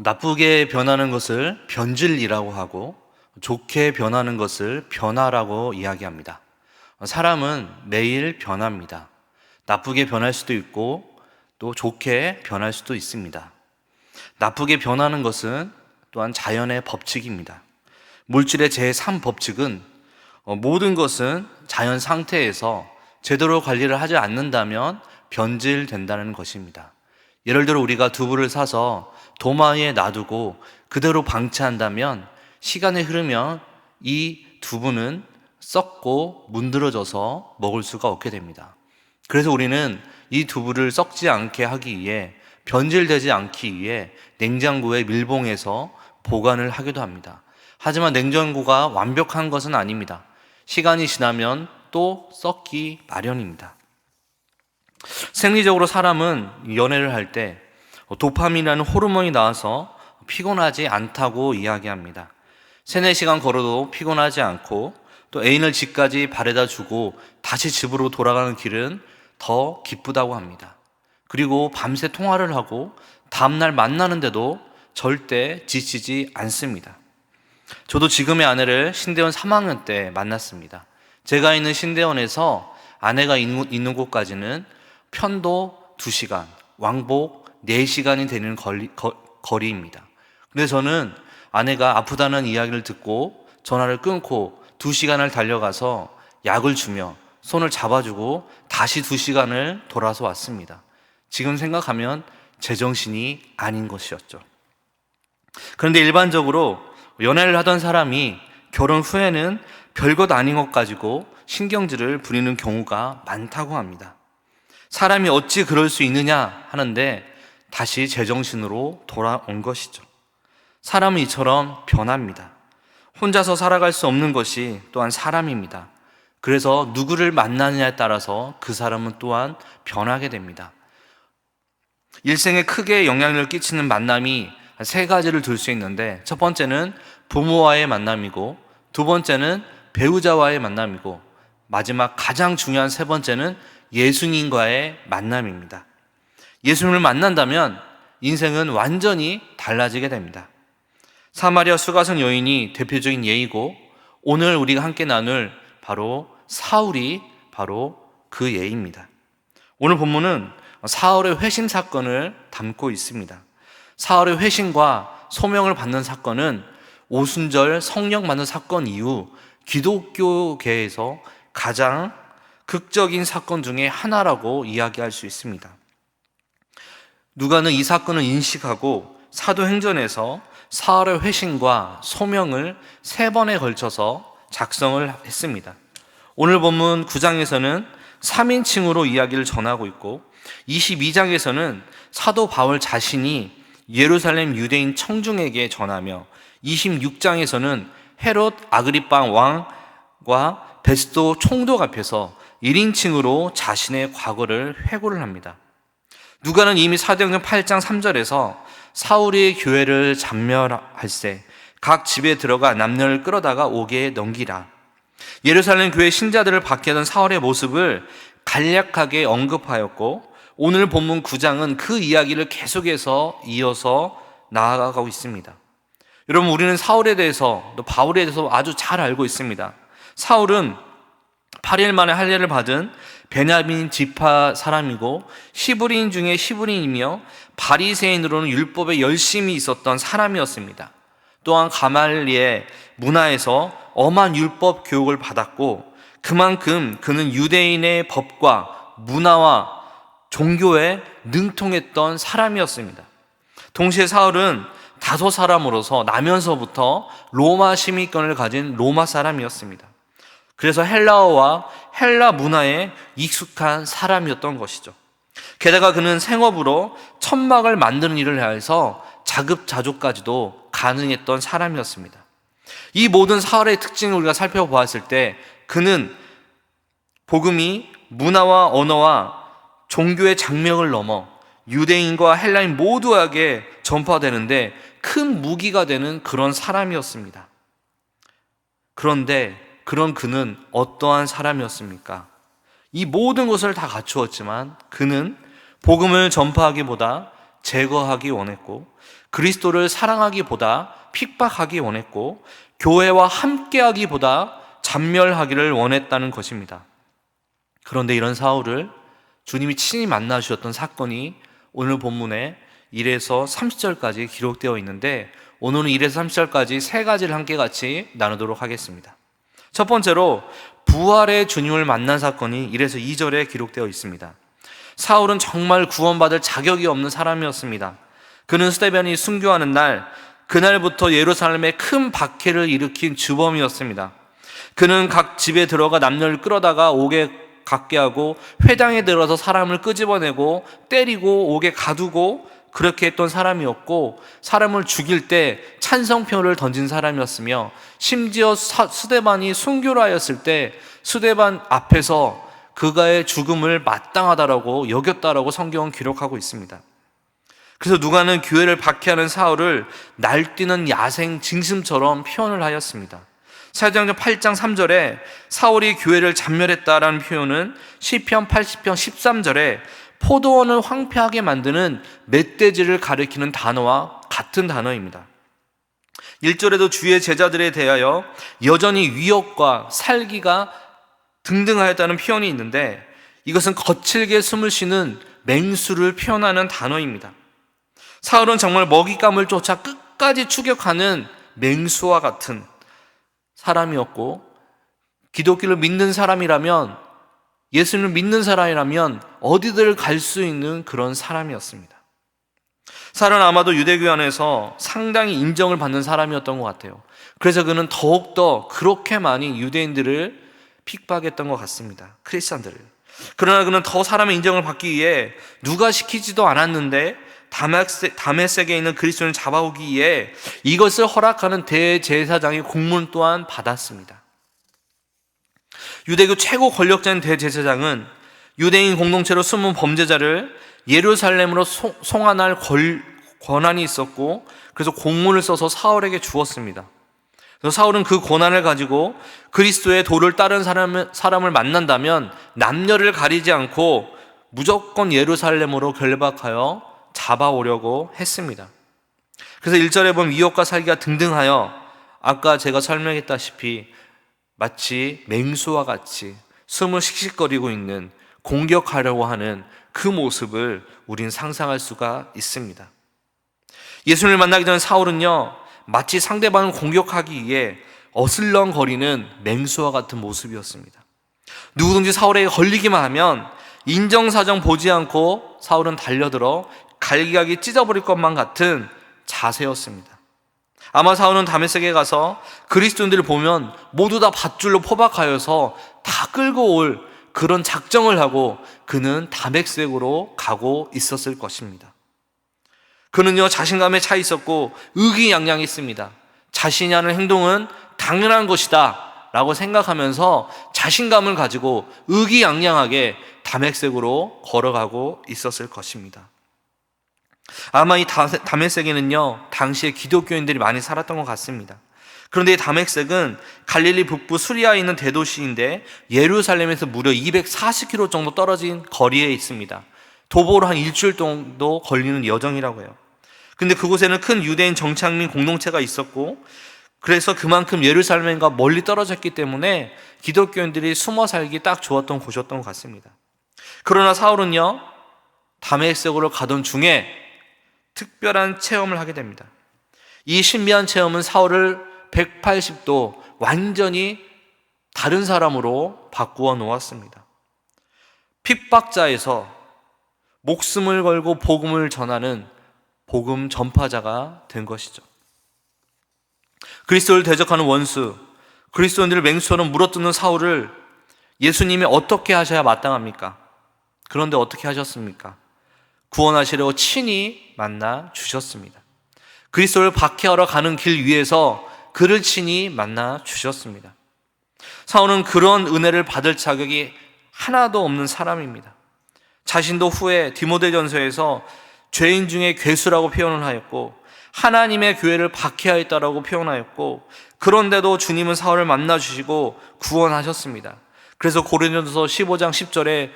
나쁘게 변하는 것을 변질이라고 하고 좋게 변하는 것을 변화라고 이야기합니다. 사람은 매일 변합니다. 나쁘게 변할 수도 있고 또 좋게 변할 수도 있습니다. 나쁘게 변하는 것은 또한 자연의 법칙입니다. 물질의 제3법칙은 모든 것은 자연 상태에서 제대로 관리를 하지 않는다면 변질된다는 것입니다. 예를 들어 우리가 두부를 사서 도마에 놔두고 그대로 방치한다면 시간이 흐르면 이 두부는 썩고 문드러져서 먹을 수가 없게 됩니다. 그래서 우리는 이 두부를 썩지 않게 하기 위해, 변질되지 않기 위해 냉장고에 밀봉해서 보관을 하기도 합니다. 하지만 냉장고가 완벽한 것은 아닙니다. 시간이 지나면 또 썩기 마련입니다. 생리적으로 사람은 연애를 할 때 도파민이라는 호르몬이 나와서 피곤하지 않다고 이야기합니다. 3-4시간 걸어도 피곤하지 않고 또 애인을 집까지 바래다 주고 다시 집으로 돌아가는 길은 더 기쁘다고 합니다. 그리고 밤새 통화를 하고 다음날 만나는데도 절대 지치지 않습니다. 저도 지금의 아내를 신대원 3학년 때 만났습니다. 제가 있는 신대원에서 아내가 있는 곳까지는 편도 2시간, 왕복 4시간이 되는 거리입니다. 근데 저는 아내가 아프다는 이야기를 듣고 전화를 끊고 2시간을 달려가서 약을 주며 손을 잡아주고 다시 2시간을 돌아서 왔습니다. 지금 생각하면 제정신이 아닌 것이었죠. 그런데 일반적으로 연애를 하던 사람이 결혼 후에는 별것 아닌 것 가지고 신경질을 부리는 경우가 많다고 합니다. 사람이 어찌 그럴 수 있느냐 하는데 다시 제정신으로 돌아온 것이죠. 사람은 이처럼 변합니다. 혼자서 살아갈 수 없는 것이 또한 사람입니다. 그래서 누구를 만나느냐에 따라서 그 사람은 또한 변하게 됩니다. 일생에 크게 영향을 끼치는 만남이 3가지를 들 수 있는데, 첫 번째는 부모와의 만남이고, 2번째는 배우자와의 만남이고, 마지막 가장 중요한 3번째는 예수님과의 만남입니다. 예수님을 만난다면 인생은 완전히 달라지게 됩니다. 사마리아 수가성 여인이 대표적인 예이고, 오늘 우리가 함께 나눌 바로 사울이 바로 그 예입니다. 오늘 본문은 사울의 회심 사건을 담고 있습니다. 사울의 회심과 소명을 받는 사건은 오순절 성령 받는 사건 이후 기독교계에서 가장 극적인 사건 중에 하나라고 이야기할 수 있습니다. 누가는 이 사건을 인식하고 사도행전에서 사울의 회심과 소명을 3번에 걸쳐서 작성을 했습니다. 오늘 본문 9장에서는 3인칭으로 이야기를 전하고 있고, 22장에서는 사도 바울 자신이 예루살렘 유대인 청중에게 전하며, 26장에서는 헤롯 아그리빠 왕과 베스도 총독 앞에서 1인칭으로 자신의 과거를 회고를 합니다. 누가는 이미 사도행전 8장 3절에서 사울이 교회를 잔멸할세 각 집에 들어가 남녀를 끌어다가 옥에 넘기라, 예루살렘 교회 신자들을 박해하던 사울의 모습을 간략하게 언급하였고, 오늘 본문 9장은 그 이야기를 계속해서 이어서 나아가고 있습니다. 여러분, 우리는 사울에 대해서 또 바울에 대해서 아주 잘 알고 있습니다. 사울은 8일 만에 할례를 받은 베냐민 지파 사람이고, 시브리인 중에 시브리인이며 바리새인으로는 율법에 열심히 있었던 사람이었습니다. 또한 가말리의 문화에서 엄한 율법 교육을 받았고, 그만큼 그는 유대인의 법과 문화와 종교에 능통했던 사람이었습니다. 동시에 사울은 다소 사람으로서 나면서부터 로마 시민권을 가진 로마 사람이었습니다. 그래서 헬라어와 헬라 문화에 익숙한 사람이었던 것이죠. 게다가 그는 생업으로 천막을 만드는 일을 해서 자급자족까지도 가능했던 사람이었습니다. 이 모든 사울의 특징을 우리가 살펴보았을 때 그는 복음이 문화와 언어와 종교의 장벽을 넘어 유대인과 헬라인 모두에게 전파되는데 큰 무기가 되는 그런 사람이었습니다. 그런데 그런 그는 어떠한 사람이었습니까? 이 모든 것을 다 갖추었지만 그는 복음을 전파하기보다 제거하기 원했고, 그리스도를 사랑하기보다 핍박하기 원했고, 교회와 함께하기보다 잔멸하기를 원했다는 것입니다. 그런데 이런 사울을 주님이 친히 만나 주셨던 사건이 오늘 본문에 1에서 30절까지 기록되어 있는데, 오늘은 1에서 30절까지 세 가지를 함께 같이 나누도록 하겠습니다. 첫 번째로 부활의 주님을 만난 사건이 1에서 2절에 기록되어 있습니다. 사울은 정말 구원받을 자격이 없는 사람이었습니다. 그는 스데반이 순교하는 날, 그날부터 예루살렘에 큰 박해를 일으킨 주범이었습니다. 그는 각 집에 들어가 남녀를 끌어다가 옥에 갇게 하고, 회당에 들어서 사람을 끄집어내고 때리고 옥에 가두고 그렇게 했던 사람이었고, 사람을 죽일 때 찬성표를 던진 사람이었으며, 심지어 스데반이 순교를 하였을 때 스데반 앞에서 그가의 죽음을 마땅하다라고 여겼다라고 성경은 기록하고 있습니다. 그래서 누가는 교회를 박해하는 사울을 날뛰는 야생 짐승처럼 표현을 하였습니다. 사도행전 8장 3절에 사울이 교회를 잔멸했다라는 표현은 시편 80편 13절에 포도원을 황폐하게 만드는 멧돼지를 가리키는 단어와 같은 단어입니다. 1절에도 주의 제자들에 대하여 여전히 위협과 살기가 등등하였다는 표현이 있는데, 이것은 거칠게 숨을 쉬는 맹수를 표현하는 단어입니다. 사울은 정말 먹잇감을 쫓아 끝까지 추격하는 맹수와 같은 사람이었고, 기독교를 믿는 사람이라면, 예수님을 믿는 사람이라면 어디들 갈 수 있는 그런 사람이었습니다. 사울은 아마도 유대교 안에서 상당히 인정을 받는 사람이었던 것 같아요. 그래서 그는 더욱더 그렇게 많이 유대인들을 핍박했던 것 같습니다. 크리스찬들을. 그러나 그는 더 사람의 인정을 받기 위해 누가 시키지도 않았는데 다메섹에 있는 그리스도인을 잡아오기 위해 이것을 허락하는 대제사장의 공문 또한 받았습니다. 유대교 최고 권력자인 대제사장은 유대인 공동체로 숨은 범죄자를 예루살렘으로 송환할 권한이 있었고, 그래서 공문을 써서 사울에게 주었습니다. 그래서 사울은 그 권한을 가지고 그리스도의 도를 따른 사람을 만난다면 남녀를 가리지 않고 무조건 예루살렘으로 결박하여 잡아오려고 했습니다. 그래서 1절에 보면 위협과 살기가 등등하여, 아까 제가 설명했다시피 마치 맹수와 같이 숨을 씩씩거리고 있는, 공격하려고 하는 그 모습을 우린 상상할 수가 있습니다. 예수님을 만나기 전 사울은요, 마치 상대방을 공격하기 위해 어슬렁거리는 맹수와 같은 모습이었습니다. 누구든지 사울에게 걸리기만 하면 인정사정 보지 않고 사울은 달려들어 갈기갈기 찢어버릴 것만 같은 자세였습니다. 아마 사울은 다메섹에 가서 그리스도인들을 보면 모두 다 밧줄로 포박하여서 다 끌고 올 그런 작정을 하고 그는 다메섹으로 가고 있었을 것입니다. 그는요, 자신감에 차 있었고 의기양양했습니다. 자신이 하는 행동은 당연한 것이다 라고 생각하면서 자신감을 가지고 의기양양하게 다메섹으로 걸어가고 있었을 것입니다. 아마 이 다메섹에는요, 당시에 기독교인들이 많이 살았던 것 같습니다. 그런데 이 다메섹은 갈릴리 북부 수리아에 있는 대도시인데 예루살렘에서 무려 240km 정도 떨어진 거리에 있습니다. 도보로 한 일주일 정도 걸리는 여정이라고 해요. 근데 그곳에는 큰 유대인 정착민 공동체가 있었고, 그래서 그만큼 예루살렘과 멀리 떨어졌기 때문에 기독교인들이 숨어 살기 딱 좋았던 곳이었던 것 같습니다. 그러나 사울은요, 다메섹으로 가던 중에 특별한 체험을 하게 됩니다. 이 신비한 체험은 사울을 180도 완전히 다른 사람으로 바꾸어 놓았습니다. 핍박자에서 목숨을 걸고 복음을 전하는 복음 전파자가 된 것이죠. 그리스도를 대적하는 원수, 그리스도인들을 맹수처럼 물어뜯는 사울을 예수님이 어떻게 하셔야 마땅합니까? 그런데 어떻게 하셨습니까? 구원하시려고 친히 만나 주셨습니다. 그리스도를 박해하러 가는 길 위에서 그를 친히 만나 주셨습니다. 사울은 그런 은혜를 받을 자격이 하나도 없는 사람입니다. 자신도 후에 디모데전서에서 죄인 중에 괴수라고 표현을 하였고, 하나님의 교회를 박해하였다라고 표현하였고, 그런데도 주님은 사울을 만나 주시고 구원하셨습니다. 그래서 고린도전서 15장 10절에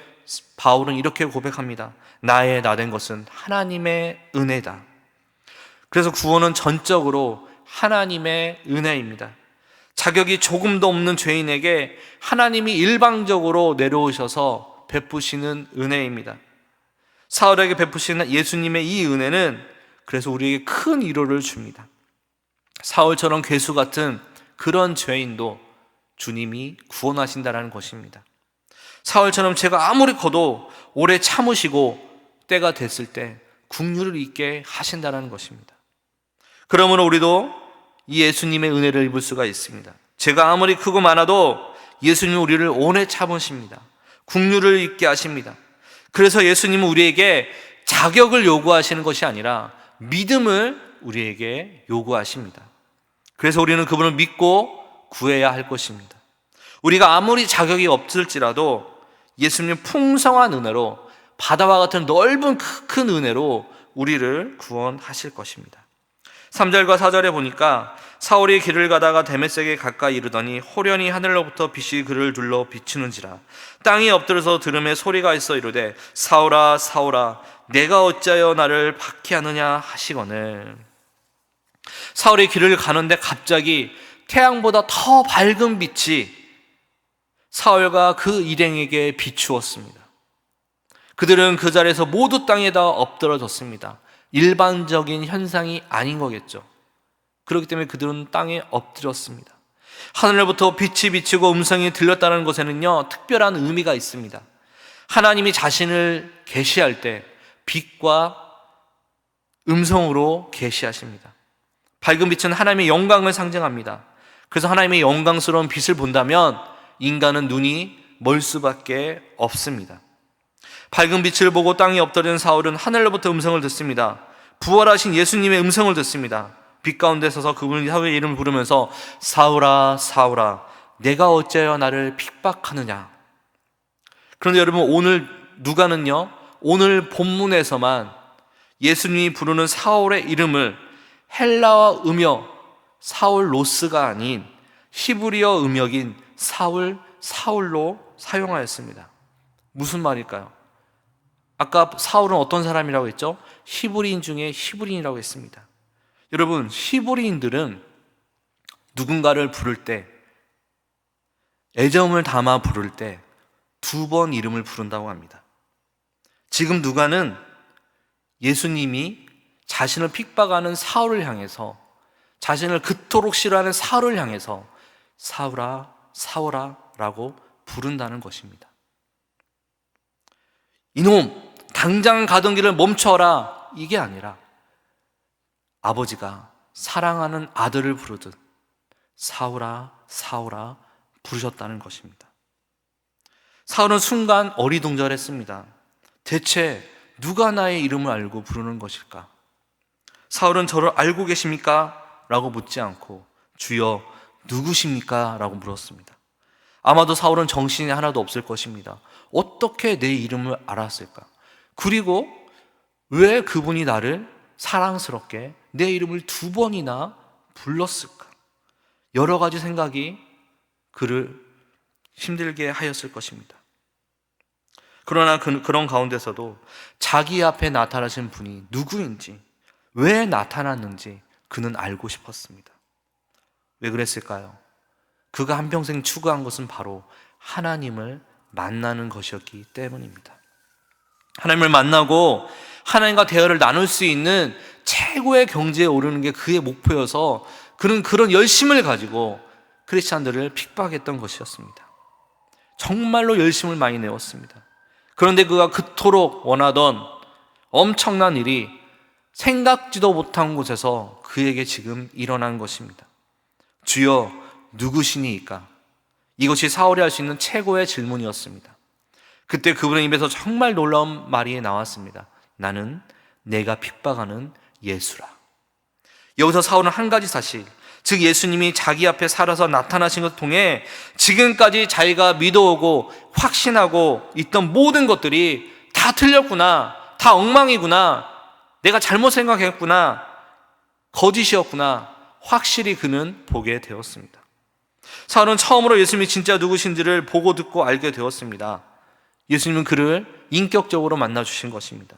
바울은 이렇게 고백합니다. 나의 나 된 것은 하나님의 은혜다. 그래서 구원은 전적으로 하나님의 은혜입니다. 자격이 조금도 없는 죄인에게 하나님이 일방적으로 내려오셔서 베푸시는 은혜입니다. 사울에게 베푸시는 예수님의 이 은혜는 그래서 우리에게 큰 위로를 줍니다. 사울처럼 괴수 같은 그런 죄인도 주님이 구원하신다는 것입니다. 사울처럼 죄가 아무리 커도 오래 참으시고 때가 됐을 때 긍휼을 있게 하신다는 것입니다. 그러므로 우리도 이 예수님의 은혜를 입을 수가 있습니다. 죄가 아무리 크고 많아도 예수님은 우리를 오래 참으십니다. 긍휼을 있게 하십니다. 그래서 예수님은 우리에게 자격을 요구하시는 것이 아니라 믿음을 우리에게 요구하십니다. 그래서 우리는 그분을 믿고 구해야 할 것입니다. 우리가 아무리 자격이 없을지라도 예수님의 풍성한 은혜로, 바다와 같은 넓은 큰 은혜로 우리를 구원하실 것입니다. 3절과 4절에 보니까 사울이 길을 가다가 데메섹에 가까이 이르더니 호련히 하늘로부터 빛이 그를 둘러 비추는지라 땅이 엎드려서 들음에 소리가 있어 이르되 사울아 사울아 내가 어찌하여 나를 박해하느냐 하시거늘. 사울이 길을 가는데 갑자기 태양보다 더 밝은 빛이 사울과 그 일행에게 비추었습니다. 그들은 그 자리에서 모두 땅에다 엎드러졌습니다. 일반적인 현상이 아닌 거겠죠. 그렇기 때문에 그들은 땅에 엎드렸습니다. 하늘로부터 빛이 비치고 음성이 들렸다는 것에는요, 특별한 의미가 있습니다. 하나님이 자신을 계시할 때 빛과 음성으로 계시하십니다. 밝은 빛은 하나님의 영광을 상징합니다. 그래서 하나님의 영광스러운 빛을 본다면 인간은 눈이 멀 수밖에 없습니다. 밝은 빛을 보고 땅에 엎드린 사울은 하늘로부터 음성을 듣습니다. 부활하신 예수님의 음성을 듣습니다. 빛 가운데 서서 그분이 사울의 이름을 부르면서 사울아 사울아 내가 어찌하여 나를 핍박하느냐. 그런데 여러분, 오늘 누가는요, 오늘 본문에서만 예수님이 부르는 사울의 이름을 헬라어 음역 사울로스가 아닌 히브리어 음역인 사울로 사용하였습니다. 무슨 말일까요? 아까 사울은 어떤 사람이라고 했죠? 히브리인 중에 히브리인이라고 했습니다. 여러분, 히브리인들은 누군가를 부를 때, 애정을 담아 부를 때 2번 이름을 부른다고 합니다. 지금 누가는 예수님이 자신을 핍박하는 사울을 향해서, 자신을 그토록 싫어하는 사울을 향해서 사울아 사울아 라고 부른다는 것입니다. 이놈 당장 가던 길을 멈춰라, 이게 아니라 아버지가 사랑하는 아들을 부르듯 사울아 사울아 부르셨다는 것입니다. 사울은 순간 어리둥절했습니다. 대체 누가 나의 이름을 알고 부르는 것일까? 사울은 저를 알고 계십니까? 라고 묻지 않고 주여 누구십니까? 라고 물었습니다. 아마도 사울은 정신이 하나도 없을 것입니다. 어떻게 내 이름을 알았을까? 그리고 왜 그분이 나를 사랑스럽게 내 이름을 2번이나 불렀을까? 여러 가지 생각이 그를 힘들게 하였을 것입니다. 그러나 그런 가운데서도 자기 앞에 나타나신 분이 누구인지, 왜 나타났는지 그는 알고 싶었습니다. 왜 그랬을까요? 그가 한평생 추구한 것은 바로 하나님을 만나는 것이었기 때문입니다. 하나님을 만나고 하나님과 대화를 나눌 수 있는 최고의 경지에 오르는 게 그의 목표여서 그는 그런 열심을 가지고 크리스찬들을 핍박했던 것이었습니다. 정말로 열심을 많이 내었습니다. 그런데 그가 그토록 원하던 엄청난 일이 생각지도 못한 곳에서 그에게 지금 일어난 것입니다. 주여 누구시니까? 이것이 사울이 할 수 있는 최고의 질문이었습니다. 그때 그분의 입에서 정말 놀라운 말이 나왔습니다. 나는 내가 핍박하는 예수라. 여기서 사울은 한 가지 사실, 즉 예수님이 자기 앞에 살아서 나타나신 것을 통해 지금까지 자기가 믿어오고 확신하고 있던 모든 것들이 다 틀렸구나, 다 엉망이구나, 내가 잘못 생각했구나, 거짓이었구나, 확실히 그는 보게 되었습니다. 사울은 처음으로 예수님이 진짜 누구신지를 보고 듣고 알게 되었습니다. 예수님은 그를 인격적으로 만나 주신 것입니다.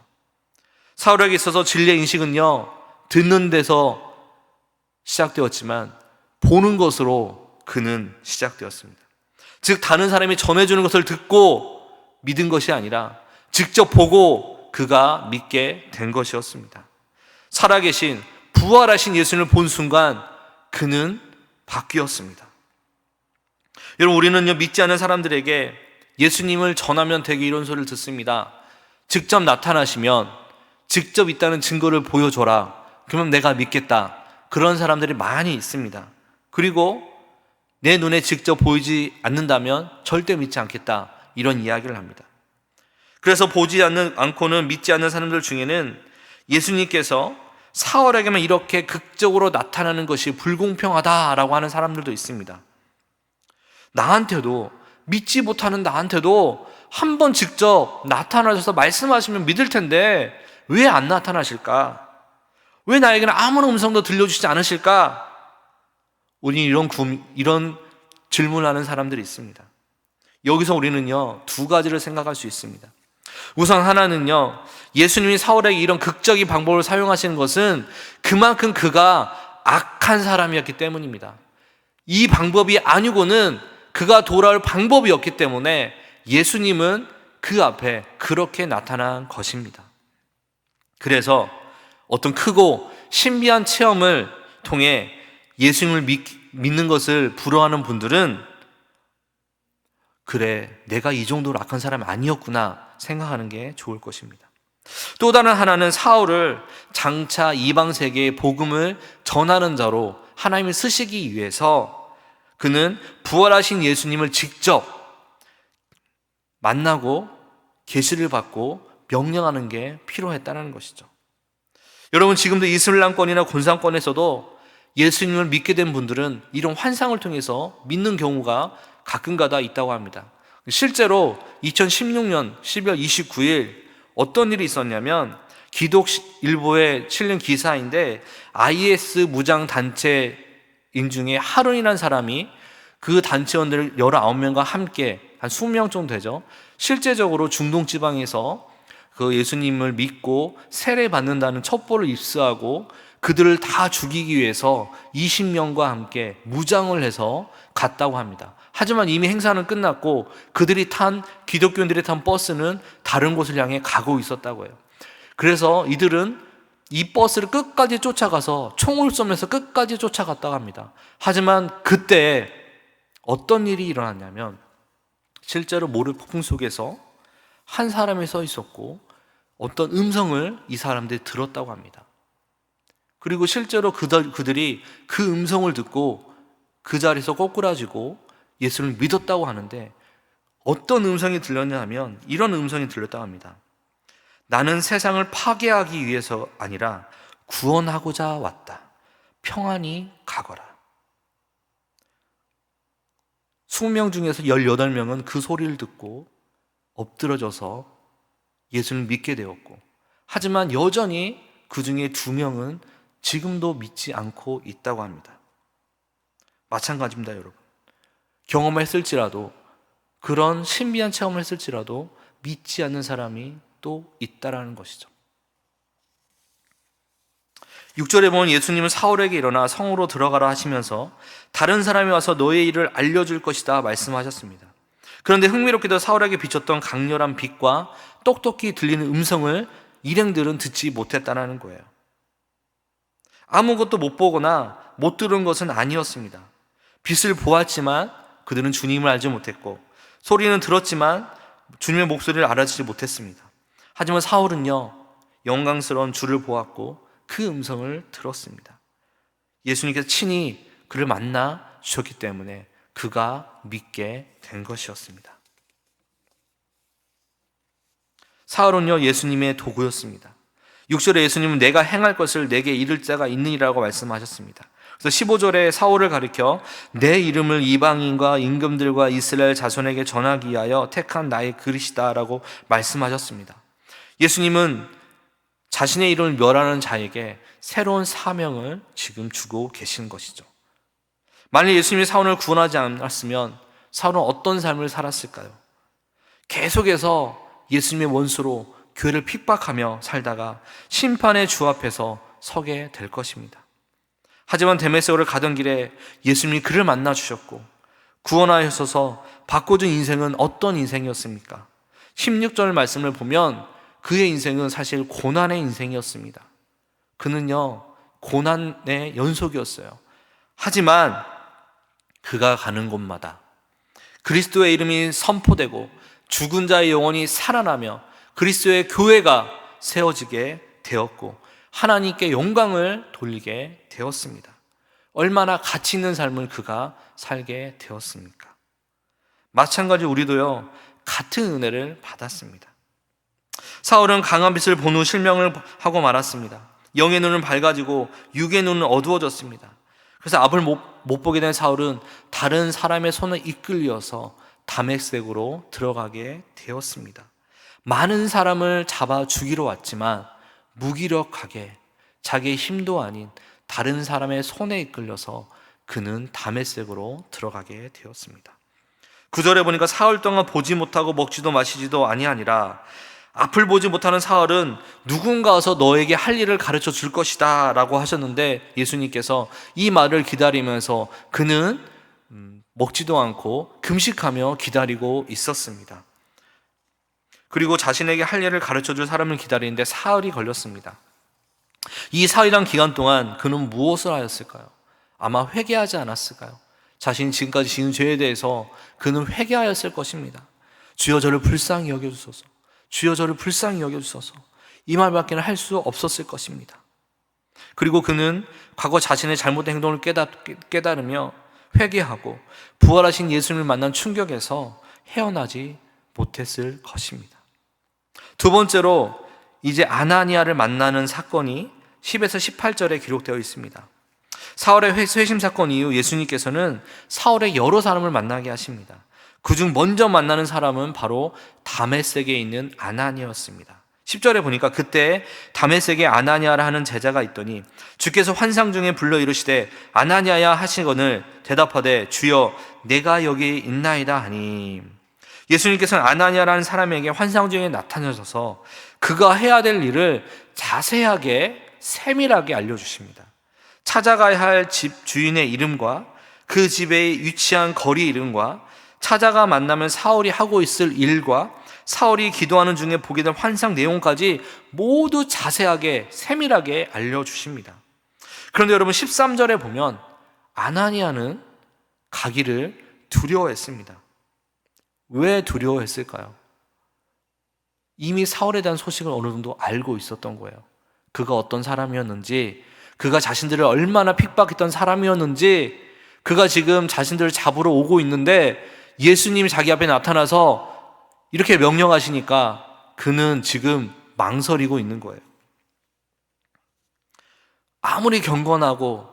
사울에게 있어서 진리의 인식은요, 듣는 데서 시작되었지만 보는 것으로 그는 시작되었습니다. 즉 다른 사람이 전해주는 것을 듣고 믿은 것이 아니라 직접 보고 그가 믿게 된 것이었습니다. 살아계신 부활하신 예수님을 본 순간 그는 바뀌었습니다. 여러분, 우리는요, 믿지 않는 사람들에게 예수님을 전하면 되게 이런 소리를 듣습니다. 직접 나타나시면 직접 있다는 증거를 보여줘라. 그러면 내가 믿겠다. 그런 사람들이 많이 있습니다. 그리고 내 눈에 직접 보이지 않는다면 절대 믿지 않겠다. 이런 이야기를 합니다. 그래서 보지 않고는 믿지 않는 사람들 중에는 예수님께서 사울에게만 이렇게 극적으로 나타나는 것이 불공평하다라고 하는 사람들도 있습니다. 나한테도, 믿지 못하는 나한테도 한번 직접 나타나셔서 말씀하시면 믿을 텐데 왜 안 나타나실까? 왜 나에게는 아무런 음성도 들려주시지 않으실까? 우리 이런 질문하는 사람들이 있습니다. 여기서 우리는요, 두 가지를 생각할 수 있습니다. 우선 하나는요, 예수님이 사울에게 이런 극적인 방법을 사용하시는 것은 그만큼 그가 악한 사람이었기 때문입니다. 이 방법이 아니고는 그가 돌아올 방법이 없기 때문에 예수님은 그 앞에 그렇게 나타난 것입니다. 그래서 어떤 크고 신비한 체험을 통해 예수님을 믿는 것을 부러워하는 분들은 그래, 내가 이 정도로 악한 사람이 아니었구나 생각하는 게 좋을 것입니다. 또 다른 하나는 사울을 장차 이방 세계의 복음을 전하는 자로 하나님이 쓰시기 위해서 그는 부활하신 예수님을 직접 만나고 계시를 받고 명령하는 게 필요했다는 것이죠. 여러분, 지금도 이슬람권이나 군상권에서도 예수님을 믿게 된 분들은 이런 환상을 통해서 믿는 경우가 가끔가다 있다고 합니다. 실제로 2016년 12월 29일 어떤 일이 있었냐면 기독일보에 실린 기사인데 IS 무장단체인 중에 하룬이라는 사람이 그 단체원들 19명과 함께 한 20명 정도 되죠. 실제적으로 중동 지방에서 그 예수님을 믿고 세례받는다는 첩보를 입수하고 그들을 다 죽이기 위해서 20명과 함께 무장을 해서 갔다고 합니다. 하지만 이미 행사는 끝났고 기독교인들이 탄 버스는 다른 곳을 향해 가고 있었다고 해요. 그래서 이들은 이 버스를 끝까지 쫓아가서 총을 쏘면서 끝까지 쫓아갔다고 합니다. 하지만 그때 어떤 일이 일어났냐면 실제로 모래 폭풍 속에서 한 사람이 서 있었고 어떤 음성을 이 사람들이 들었다고 합니다. 그리고 실제로 그들이 그 음성을 듣고 그 자리에서 꼬꾸라지고 예수를 믿었다고 하는데 어떤 음성이 들렸냐 하면 이런 음성이 들렸다고 합니다. 나는 세상을 파괴하기 위해서 아니라 구원하고자 왔다. 평안히 가거라. 20명 중에서 18명은 그 소리를 듣고 엎드러져서 예수를 믿게 되었고, 하지만 여전히 그 중에 2명은 지금도 믿지 않고 있다고 합니다. 마찬가지입니다, 여러분. 경험을 했을지라도, 그런 신비한 체험을 했을지라도 믿지 않는 사람이 또 있다라는 것이죠. 6절에 보면 예수님은 사울에게 일어나 성으로 들어가라 하시면서 다른 사람이 와서 너의 일을 알려줄 것이다 말씀하셨습니다. 그런데 흥미롭게도 사울에게 비쳤던 강렬한 빛과 똑똑히 들리는 음성을 일행들은 듣지 못했다는 거예요. 아무것도 못 보거나 못 들은 것은 아니었습니다. 빛을 보았지만 그들은 주님을 알지 못했고, 소리는 들었지만 주님의 목소리를 알아듣지 못했습니다. 하지만 사울은요, 영광스러운 주를 보았고 그 음성을 들었습니다. 예수님께서 친히 그를 만나 주셨기 때문에 그가 믿게 된 것이었습니다. 사울은요, 예수님의 도구였습니다. 6절에 예수님은 내가 행할 것을 내게 이를 자가 있느니라고 말씀하셨습니다. 그래서 15절에 사울을 가리켜 내 이름을 이방인과 임금들과 이스라엘 자손에게 전하기 위하여 택한 나의 그릇이다 라고 말씀하셨습니다. 예수님은 자신의 이름을 멸하는 자에게 새로운 사명을 지금 주고 계신 것이죠. 만약 예수님이 사울을 구원하지 않았으면 사울은 어떤 삶을 살았을까요? 계속해서 예수님의 원수로 교회를 핍박하며 살다가 심판의 주 앞에서 서게 될 것입니다. 하지만 데메섹으로 가던 길에 예수님이 그를 만나 주셨고 구원하셔서 바꿔준 인생은 어떤 인생이었습니까? 16절 말씀을 보면 그의 인생은 사실 고난의 인생이었습니다. 그는요, 고난의 연속이었어요. 하지만 그가 가는 곳마다 그리스도의 이름이 선포되고 죽은 자의 영혼이 살아나며 그리스도의 교회가 세워지게 되었고 하나님께 영광을 돌리게 되었습니다. 얼마나 가치 있는 삶을 그가 살게 되었습니까? 마찬가지로 우리도요, 같은 은혜를 받았습니다. 사울은 강한 빛을 본 후 실명을 하고 말았습니다. 영의 눈은 밝아지고 육의 눈은 어두워졌습니다. 그래서 앞을 못 보게 된 사울은 다른 사람의 손에 이끌려서 다메섹으로 들어가게 되었습니다. 많은 사람을 잡아 죽이러 왔지만 무기력하게 자기의 힘도 아닌 다른 사람의 손에 이끌려서 그는 다메섹으로 들어가게 되었습니다. 9절에 보니까 사흘 동안 보지 못하고 먹지도 마시지도 아니하니라. 앞을 보지 못하는 사흘은 누군가 와서 너에게 할 일을 가르쳐 줄 것이다 라고 하셨는데 예수님께서 이 말을 기다리면서 그는 먹지도 않고 금식하며 기다리고 있었습니다. 그리고 자신에게 할 일을 가르쳐 줄 사람을 기다리는데 사흘이 걸렸습니다. 이 사흘이란 기간 동안 그는 무엇을 하였을까요? 아마 회개하지 않았을까요? 자신이 지금까지 지은 죄에 대해서 그는 회개하였을 것입니다. 주여 저를 불쌍히 여겨주소서, 주여 저를 불쌍히 여겨주소서, 이 말밖에 할 수 없었을 것입니다. 그리고 그는 과거 자신의 잘못된 행동을 깨달으며 회개하고 부활하신 예수님을 만난 충격에서 헤어나지 못했을 것입니다. 두 번째로 이제 아나니아를 만나는 사건이 10에서 18절에 기록되어 있습니다. 사울의 회심 사건 이후 예수님께서는 사울의 여러 사람을 만나게 하십니다. 그중 먼저 만나는 사람은 바로 다메섹에 있는 아나니아였습니다. 10절에 보니까 그때 다메섹에 아나니아라 하는 제자가 있더니 주께서 환상 중에 불러 이르시되 아나니아야 하시거늘 대답하되 주여 내가 여기 있나이다 하니, 예수님께서는 아나니아라는 사람에게 환상 중에 나타나셔서 그가 해야 될 일을 자세하게 세밀하게 알려주십니다. 찾아가야 할 집 주인의 이름과 그 집에 위치한 거리 이름과 찾아가 만나면 사울이 하고 있을 일과 사울이 기도하는 중에 보게 된 환상 내용까지 모두 자세하게 세밀하게 알려주십니다. 그런데 여러분 13절에 보면 아나니아는 가기를 두려워했습니다. 왜 두려워했을까요? 이미 사울에 대한 소식을 어느 정도 알고 있었던 거예요. 그가 어떤 사람이었는지, 그가 자신들을 얼마나 핍박했던 사람이었는지, 그가 지금 자신들을 잡으러 오고 있는데 예수님이 자기 앞에 나타나서 이렇게 명령하시니까 그는 지금 망설이고 있는 거예요. 아무리 경건하고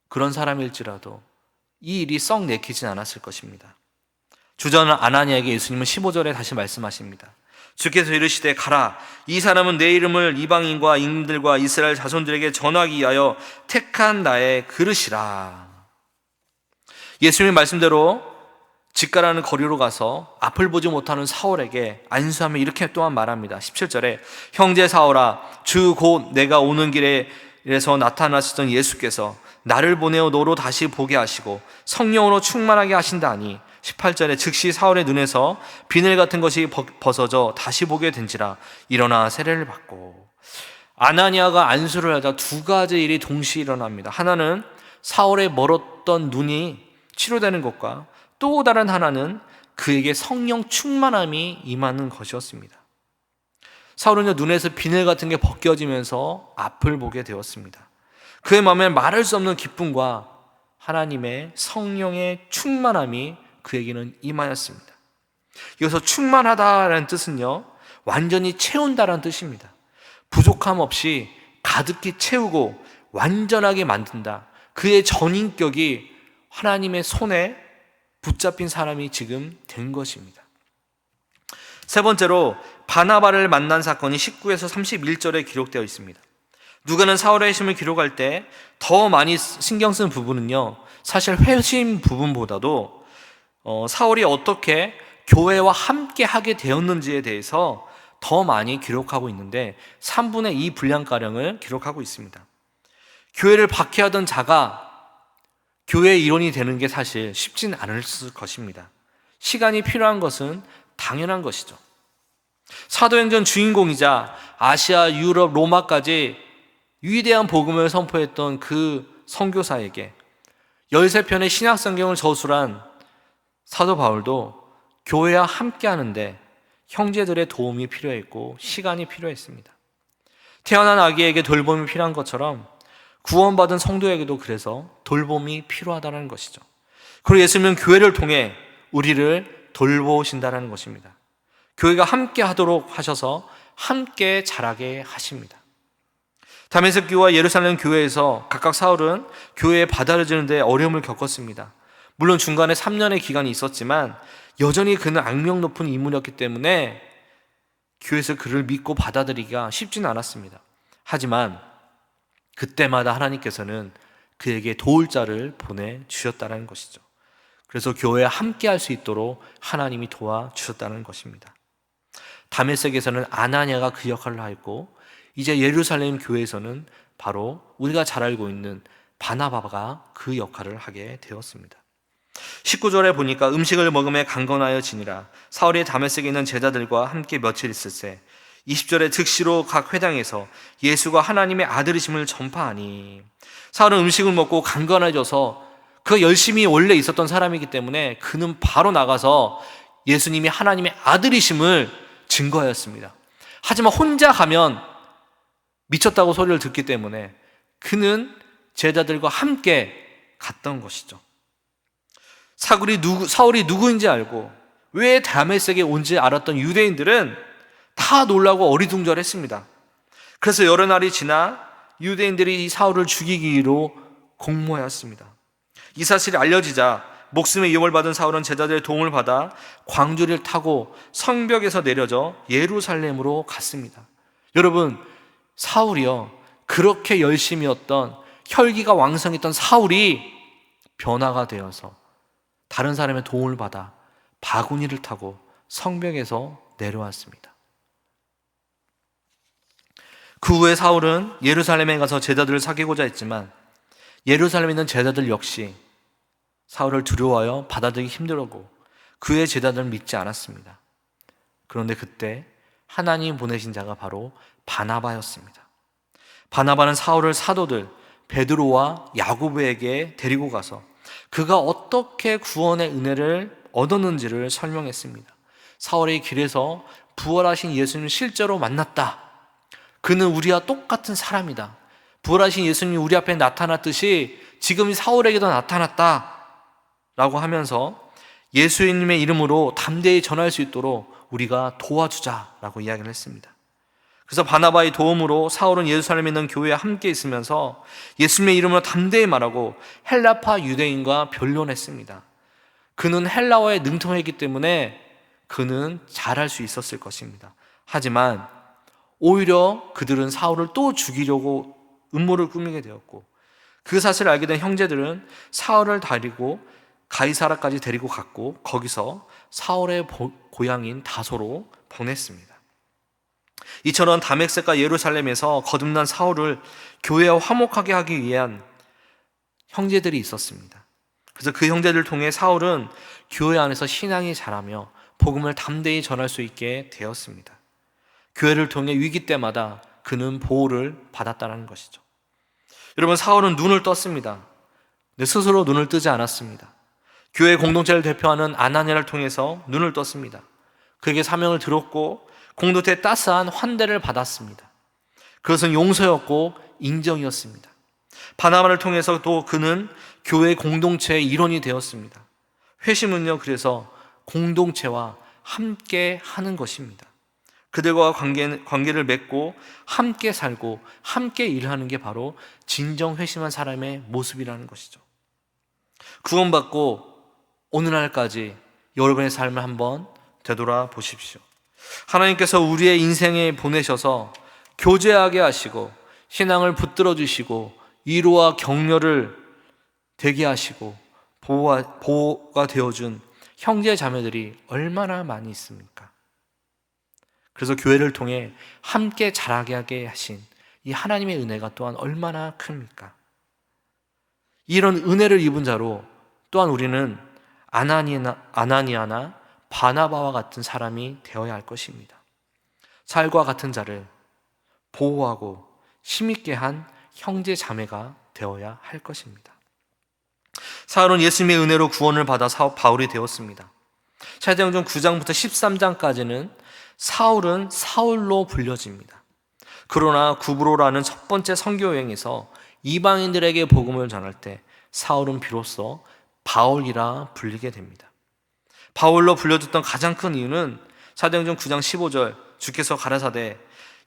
그런 사람일지라도 이 일이 썩 내키진 않았을 것입니다. 주저하는 아나니아에게 예수님은 15절에 다시 말씀하십니다. 주께서 이르시되 가라, 이 사람은 내 이름을 이방인과 임금들과 이스라엘 자손들에게 전하기 위하여 택한 나의 그릇이라. 예수님의 말씀대로 집가라는 거리로 가서 앞을 보지 못하는 사울에게 안수하며 이렇게 또한 말합니다. 17절에 형제 사울아, 주 곧 내가 오는 길에서 나타나셨던 예수께서 나를 보내어 너로 다시 보게 하시고 성령으로 충만하게 하신다니, 18절에 즉시 사울의 눈에서 비늘 같은 것이 벗어져 다시 보게 된지라 일어나 세례를 받고. 아나니아가 안수를 하자 두 가지 일이 동시에 일어납니다. 하나는 사울의 멀었던 눈이 치료되는 것과 또 다른 하나는 그에게 성령 충만함이 임하는 것이었습니다. 사울은 눈에서 비늘 같은 게 벗겨지면서 앞을 보게 되었습니다. 그의 마음에 말할 수 없는 기쁨과 하나님의 성령의 충만함이 그에게는 임하였습니다. 여기서 충만하다라는 뜻은요, 완전히 채운다라는 뜻입니다. 부족함 없이 가득히 채우고 완전하게 만든다. 그의 전인격이 하나님의 손에 붙잡힌 사람이 지금 된 것입니다. 세 번째로 바나바를 만난 사건이 19에서 31절에 기록되어 있습니다. 누가는 사울의 회심을 기록할 때 더 많이 신경 쓴 부분은요, 사실 회심 부분보다도 사울이 어떻게 교회와 함께 하게 되었는지에 대해서 더 많이 기록하고 있는데 3분의 2 분량가량을 기록하고 있습니다. 교회를 박해하던 자가 교회의 일원이 되는 게 사실 쉽진 않을 것입니다. 시간이 필요한 것은 당연한 것이죠. 사도행전 주인공이자 아시아, 유럽, 로마까지 위대한 복음을 선포했던 그 선교사에게 13편의 신약성경을 저술한 사도 바울도 교회와 함께 하는데 형제들의 도움이 필요했고 시간이 필요했습니다. 태어난 아기에게 돌봄이 필요한 것처럼 구원받은 성도에게도 그래서 돌봄이 필요하다는 것이죠. 그리고 예수님은 교회를 통해 우리를 돌보신다는 것입니다. 교회가 함께 하도록 하셔서 함께 자라게 하십니다. 다메섹 교회와 예루살렘 교회에서 각각 사울은 교회에 받아들여지는 데 어려움을 겪었습니다. 물론 중간에 3년의 기간이 있었지만 여전히 그는 악명 높은 인물이었기 때문에 교회에서 그를 믿고 받아들이기가 쉽지는 않았습니다. 하지만 그때마다 하나님께서는 그에게 도울 자를 보내주셨다는 것이죠. 그래서 교회에 함께 할 수 있도록 하나님이 도와주셨다는 것입니다. 다메섹에서는 아나니아가 그 역할을 하였고 이제 예루살렘 교회에서는 바로 우리가 잘 알고 있는 바나바가 그 역할을 하게 되었습니다. 19절에 보니까 음식을 먹음에 강건하여 지니라. 사울이 다메섹에 있는 제자들과 함께 며칠 있을세 20절에 즉시로 각 회당에서 예수가 하나님의 아들이심을 전파하니. 사울은 음식을 먹고 강건해져서 그 열심히 원래 있었던 사람이기 때문에 그는 바로 나가서 예수님이 하나님의 아들이심을 증거하였습니다. 하지만 혼자 가면 미쳤다고 소리를 듣기 때문에 그는 제자들과 함께 갔던 것이죠. 사울이 누구인지 알고 왜 다메섹에 온지 알았던 유대인들은 다 놀라고 어리둥절했습니다. 그래서 여러 날이 지나 유대인들이 이 사울을 죽이기로 공모하였습니다. 이 사실이 알려지자 목숨의 위협을 받은 사울은 제자들의 도움을 받아 광주리를 타고 성벽에서 내려져 예루살렘으로 갔습니다. 여러분, 사울이요, 그렇게 열심이었던 혈기가 왕성했던 사울이 변화가 되어서 다른 사람의 도움을 받아 바구니를 타고 성벽에서 내려왔습니다. 그 후에 사울은 예루살렘에 가서 제자들을 사귀고자 했지만 예루살렘에 있는 제자들 역시 사울을 두려워하여 받아들이기 힘들었고 그의 제자들은 믿지 않았습니다. 그런데 그때 하나님 보내신 자가 바로 바나바였습니다. 바나바는 사울을 사도들 베드로와 야고보에게 데리고 가서 그가 어떻게 구원의 은혜를 얻었는지를 설명했습니다. 사울의 길에서 부활하신 예수님을 실제로 만났다. 그는 우리와 똑같은 사람이다. 부활하신 예수님이 우리 앞에 나타났듯이 지금 사울에게도 나타났다 라고 하면서 예수님의 이름으로 담대히 전할 수 있도록 우리가 도와주자라고 이야기를 했습니다. 그래서 바나바의 도움으로 사울은 예루살렘에 있는 교회에 함께 있으면서 예수님의 이름으로 담대히 말하고 헬라파 유대인과 변론했습니다. 그는 헬라어에 능통했기 때문에 그는 잘할 수 있었을 것입니다. 하지만 오히려 그들은 사울을 또 죽이려고 음모를 꾸미게 되었고 그 사실을 알게 된 형제들은 사울을 데리고 가이사라까지 데리고 갔고 거기서 사울의 고향인 다소로 보냈습니다. 이처럼 다메섹과 예루살렘에서 거듭난 사울을 교회와 화목하게 하기 위한 형제들이 있었습니다. 그래서 그 형제들을 통해 사울은 교회 안에서 신앙이 자라며 복음을 담대히 전할 수 있게 되었습니다. 교회를 통해 위기 때마다 그는 보호를 받았다는 것이죠. 여러분, 사울은 눈을 떴습니다. 근데 스스로 눈을 뜨지 않았습니다. 교회 공동체를 대표하는 아나니아를 통해서 눈을 떴습니다. 그에게 사명을 들었고 공동체의 따스한 환대를 받았습니다. 그것은 용서였고 인정이었습니다. 바나바를 통해서 또 그는 교회 공동체의 일원이 되었습니다. 회심은요, 그래서 공동체와 함께 하는 것입니다. 그들과 관계를 맺고 함께 살고 함께 일하는 게 바로 진정 회심한 사람의 모습이라는 것이죠. 구원받고 오늘날까지 여러분의 삶을 한번 되돌아보십시오. 하나님께서 우리의 인생에 보내셔서 교제하게 하시고 신앙을 붙들어 주시고 위로와 격려를 되게 하시고 보호가 되어준 형제 자매들이 얼마나 많이 있습니까? 그래서 교회를 통해 함께 자라게 하게 하신 이 하나님의 은혜가 또한 얼마나 큽니까? 이런 은혜를 입은 자로 또한 우리는 아나니아나 바나바와 같은 사람이 되어야 할 것입니다. 살과 같은 자를 보호하고 힘있게 한 형제 자매가 되어야 할 것입니다. 사울은 예수님의 은혜로 구원을 받아 바울이 되었습니다. 사도행전 9장부터 13장까지는 사울은 사울로 불려집니다. 그러나 구브로라는 첫 번째 선교 여행에서 이방인들에게 복음을 전할 때 사울은 비로소 바울이라 불리게 됩니다. 바울로 불려졌던 가장 큰 이유는 사도행전 9장 15절 주께서 가라사대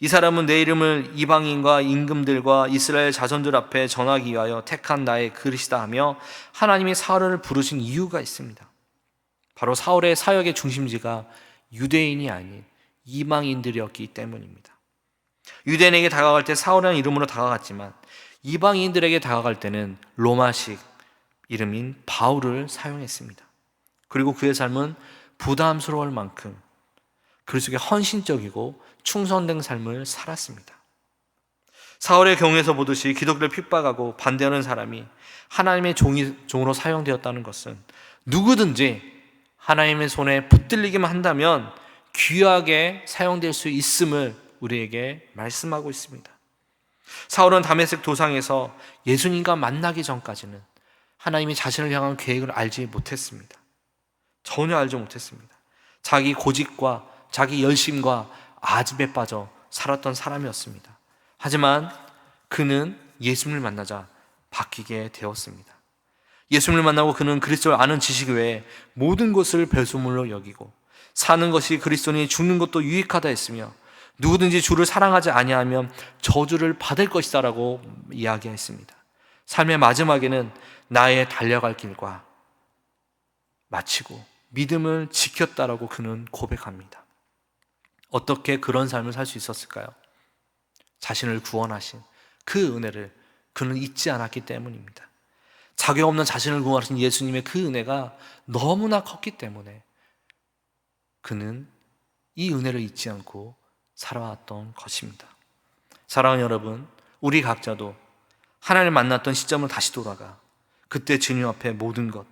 이 사람은 내 이름을 이방인과 임금들과 이스라엘 자손들 앞에 전하기 위하여 택한 나의 그릇이다 하며 하나님이 사울을 부르신 이유가 있습니다. 바로 사울의 사역의 중심지가 유대인이 아닌 이방인들이었기 때문입니다. 유대인에게 다가갈 때 사울이라는 이름으로 다가갔지만 이방인들에게 다가갈 때는 로마식 이름인 바울을 사용했습니다. 그리고 그의 삶은 부담스러울 만큼 그 속에 헌신적이고 충성된 삶을 살았습니다. 사울의 경우에서 보듯이 기독교를 핍박하고 반대하는 사람이 하나님의 종으로 사용되었다는 것은 누구든지 하나님의 손에 붙들리기만 한다면 귀하게 사용될 수 있음을 우리에게 말씀하고 있습니다. 사울은 다메섹 도상에서 예수님과 만나기 전까지는 하나님이 자신을 향한 계획을 알지 못했습니다. 전혀 알지 못했습니다. 자기 고집과 자기 열심과 아집에 빠져 살았던 사람이었습니다. 하지만 그는 예수님을 만나자 바뀌게 되었습니다. 예수님을 만나고 그는 그리스도를 아는 지식 외에 모든 것을 별소물로 여기고 사는 것이 그리스도니 죽는 것도 유익하다 했으며 누구든지 주를 사랑하지 아니하면 저주를 받을 것이다 라고 이야기했습니다. 삶의 마지막에는 나의 달려갈 길과 마치고 믿음을 지켰다라고 그는 고백합니다. 어떻게 그런 삶을 살 수 있었을까요? 자신을 구원하신 그 은혜를 그는 잊지 않았기 때문입니다. 자격 없는 자신을 구원하신 예수님의 그 은혜가 너무나 컸기 때문에 그는 이 은혜를 잊지 않고 살아왔던 것입니다. 사랑하는 여러분, 우리 각자도 하나님을 만났던 시점을 다시 돌아가 그때 주님 앞에 모든 것,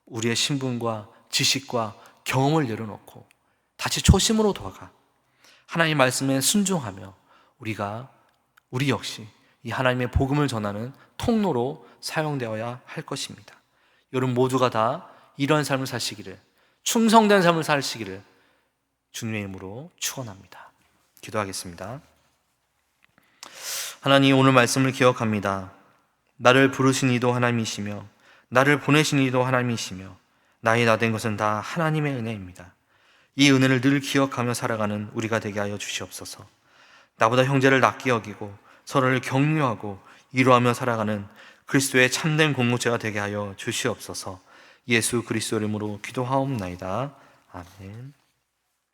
우리의 신분과 지식과 경험을 내려놓고 다시 초심으로 돌아가 하나님의 말씀에 순종하며 우리 역시 이 하나님의 복음을 전하는 통로로 사용되어야 할 것입니다. 여러분 모두가 다 이런 삶을 사시기를, 충성된 삶을 사시기를 주님의 이름으로 축원합니다. 기도하겠습니다. 하나님, 오늘 말씀을 기억합니다. 나를 부르신 이도 하나님이시며 나를 보내신 이도 하나님이시며 나의 나 된 것은 다 하나님의 은혜입니다. 이 은혜를 늘 기억하며 살아가는 우리가 되게 하여 주시옵소서. 나보다 형제를 낫게 여기고 서로를 격려하고 위로하며 살아가는 그리스도의 참된 공동체가 되게 하여 주시옵소서. 예수 그리스도 이름으로 기도하옵나이다. 아멘.